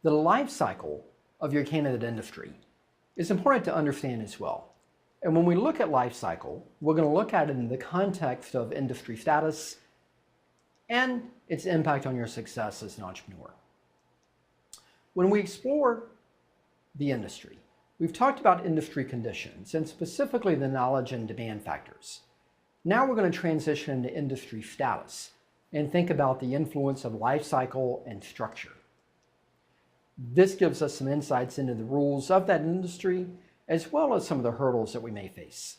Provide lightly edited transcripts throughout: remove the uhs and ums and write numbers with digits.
The life cycle of your candidate industry is important to understand as well. And when we look at life cycle, we're going to look at it in the context of industry status and its impact on your success as an entrepreneur. When we explore the industry, we've talked about industry conditions and specifically the knowledge and demand factors. Now we're going to transition into industry status and think about the influence of life cycle and structure. This gives us some insights into the rules of that industry as well as some of the hurdles that we may face.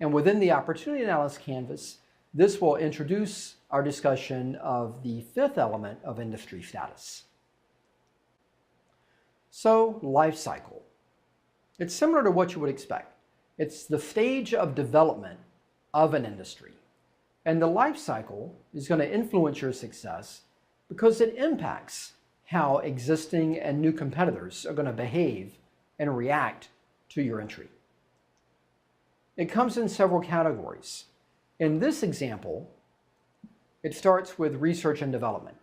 And within the opportunity analysis canvas, this will introduce our discussion of the fifth element of industry status. So, life cycle. It's similar to what you would expect. It's the stage of development of an industry. And the life cycle is going to influence your success because it impacts how existing and new competitors are going to behave and react to your entry. It comes in several categories. In this example, it starts with research and development.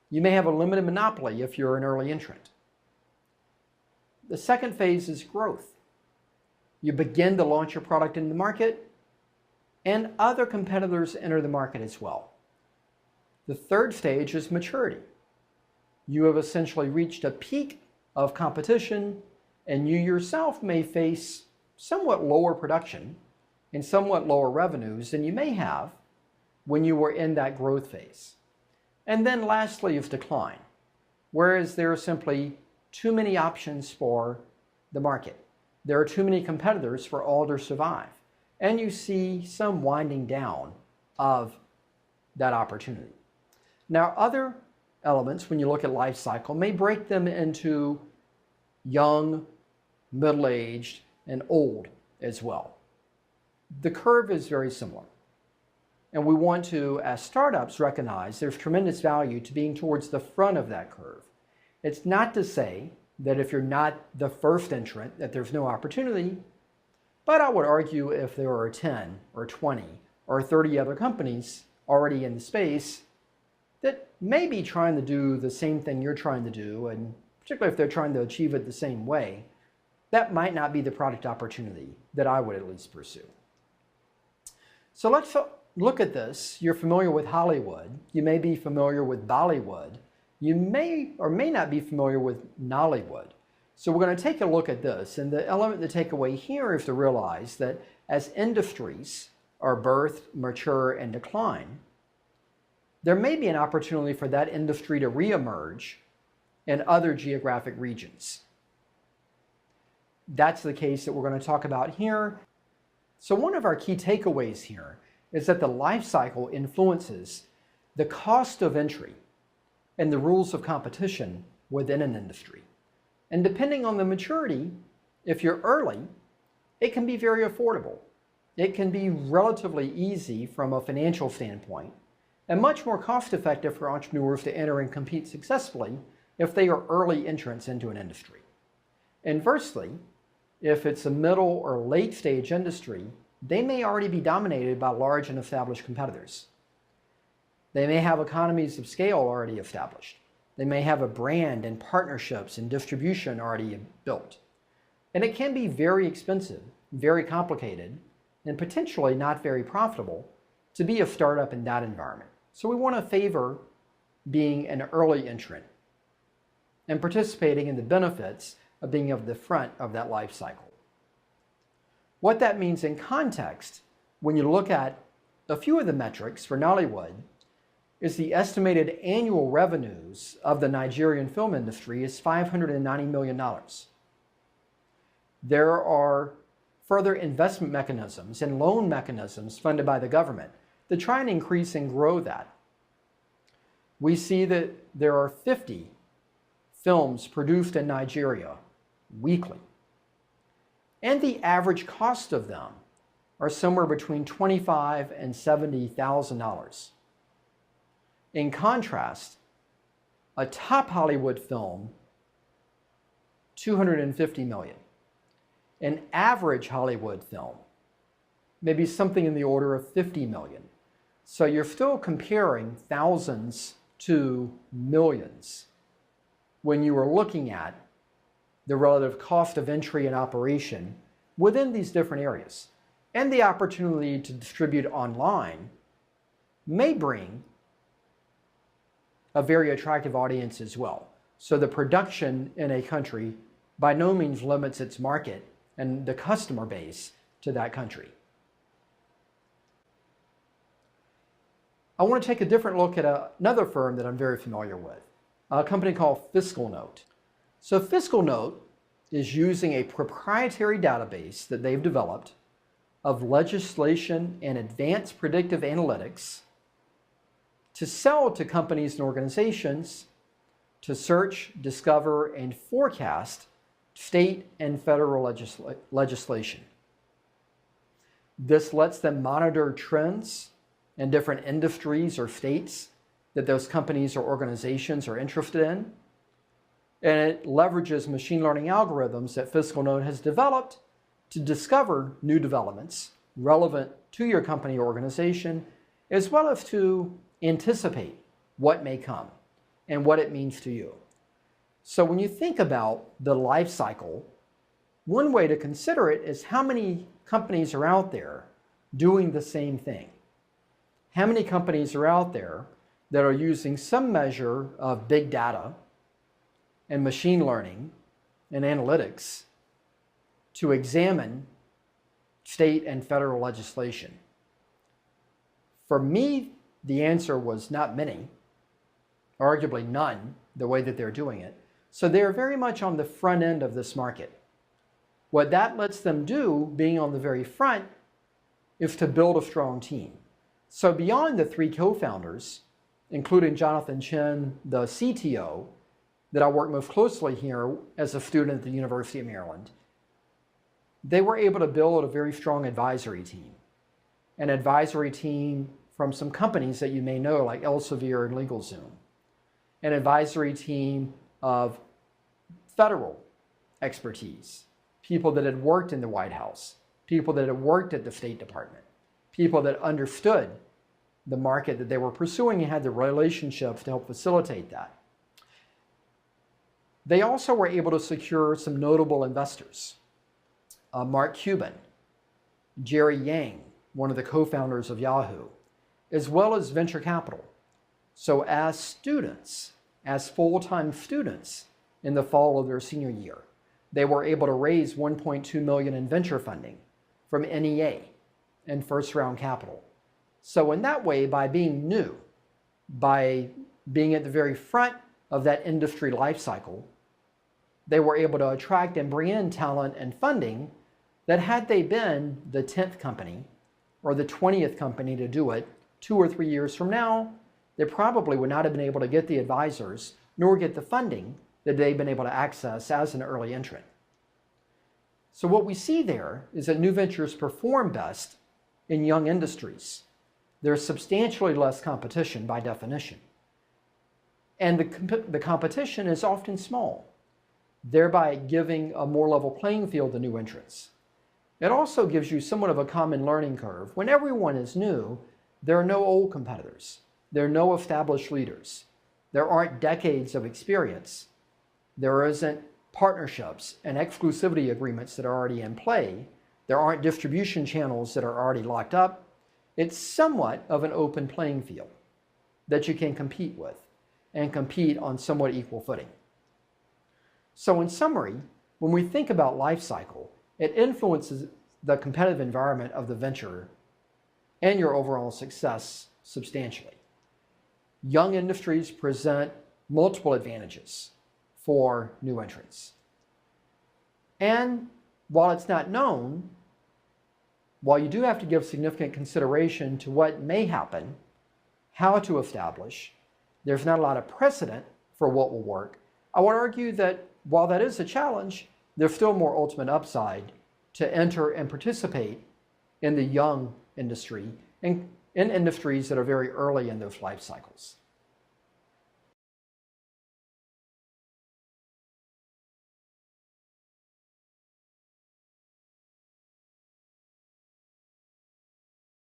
You may have a limited monopoly if you're an early entrant. The second phase is growth. You begin to launch your product in the market, and other competitors enter the market as well. The third stage is maturity. You have essentially reached a peak of competition, and you yourself may face somewhat lower production and somewhat lower revenues than you may have when you were in that growth phase. And then lastly is decline, whereas there are simply too many options for the market. There are too many competitors for all to survive. And you see some winding down of that opportunity. Now, other elements, when you look at life cycle, may break them into young, middle-aged, and old as well. The curve is very similar. And we want to, as startups, recognize there's tremendous value to being towards the front of that curve. It's not to say that if you're not the first entrant, that there's no opportunity, but I would argue if there are 10 or 20 or 30 other companies already in the space that may be trying to do the same thing you're trying to do, and particularly if they're trying to achieve it the same way, that might not be the product opportunity that I would at least pursue. So let's look at this. You're familiar with Hollywood. You may be familiar with Bollywood. You may or may not be familiar with Nollywood. So we're going to take a look at this. And the element to take away here is to realize that as industries are birthed, mature, and decline, there may be an opportunity for that industry to reemerge in other geographic regions. That's the case that we're going to talk about here. So one of our key takeaways here is that the life cycle influences the cost of entry and the rules of competition within an industry. And depending on the maturity, if you're early, it can be very affordable. It can be relatively easy from a financial standpoint and much more cost-effective for entrepreneurs to enter and compete successfully if they are early entrants into an industry. Inversely, if it's a middle or late stage industry, they may already be dominated by large and established competitors. They may have economies of scale already established. They may have a brand and partnerships and distribution already built. And it can be very expensive, very complicated, and potentially not very profitable to be a startup in that environment. So we want to favor being an early entrant and participating in the benefits of being at the front of that life cycle. What that means in context, when you look at a few of the metrics for Nollywood, is the estimated annual revenues of the Nigerian film industry is $590 million. There are further investment mechanisms and loan mechanisms funded by the government to try and increase and grow that. We see that there are 50 films produced in Nigeria weekly. And the average cost of them are somewhere between $25,000 and $70,000. In contrast, a top Hollywood film, $250 million. An average Hollywood film, maybe something in the order of $50 million. So you're still comparing thousands to millions when you are looking at the relative cost of entry and operation within these different areas. And the opportunity to distribute online may bring a very attractive audience as well. So the production in a country by no means limits its market and the customer base to that country. I want to take a different look at another firm that I'm very familiar with, a company called FiscalNote. So FiscalNote is using a proprietary database that they've developed of legislation and advanced predictive analytics to sell to companies and organizations to search, discover, and forecast state and federal legislation. This lets them monitor trends in different industries or states that those companies or organizations are interested in. And it leverages machine learning algorithms that FiscalNote has developed to discover new developments relevant to your company or organization, as well as to anticipate what may come and what it means to you. So when you think about the life cycle, one way to consider it is how many companies are out there doing the same thing. How many companies are out there that are using some measure of big data and machine learning and analytics to examine state and federal legislation? For me, the answer was not many, arguably none, the way that they're doing it. So they're very much on the front end of this market. What that lets them do, being on the very front, is to build a strong team. So beyond the three co-founders, including Jonathan Chen, the CTO, that I work most closely here as a student at the University of Maryland, they were able to build a very strong advisory team. An advisory team from some companies that you may know, like Elsevier and LegalZoom. An advisory team of federal expertise, people that had worked in the White House, people that had worked at the State Department, people that understood the market that they were pursuing and had the relationships to help facilitate that. They also were able to secure some notable investors. Mark Cuban, Jerry Yang, one of the co-founders of Yahoo, as well as venture capital. So as students, as full-time students in the fall of their senior year, they were able to raise $1.2 million in venture funding from NEA and first-round capital. So in that way, by being new, by being at the very front of that industry life cycle, they were able to attract and bring in talent and funding that had they been the 10th company or the 20th company to do it 2 or 3 years from now, they probably would not have been able to get the advisors nor get the funding that they've been able to access as an early entrant. So what we see there is that new ventures perform best in young industries. There's substantially less competition by definition. And the competition is often small, thereby giving a more level playing field to new entrants. It also gives you somewhat of a common learning curve. When everyone is new, there are no old competitors. There are no established leaders. There aren't decades of experience. There isn't partnerships and exclusivity agreements that are already in play. There aren't distribution channels that are already locked up. It's somewhat of an open playing field that you can compete with and compete on somewhat equal footing. So in summary, when we think about life cycle, it influences the competitive environment of the venture and your overall success substantially. Young industries present multiple advantages for new entrants. And while it's not known, while you do have to give significant consideration to what may happen, how to establish, there's not a lot of precedent for what will work. I would argue that while that is a challenge, there's still more ultimate upside to enter and participate in the young industry and in industries that are very early in those life cycles.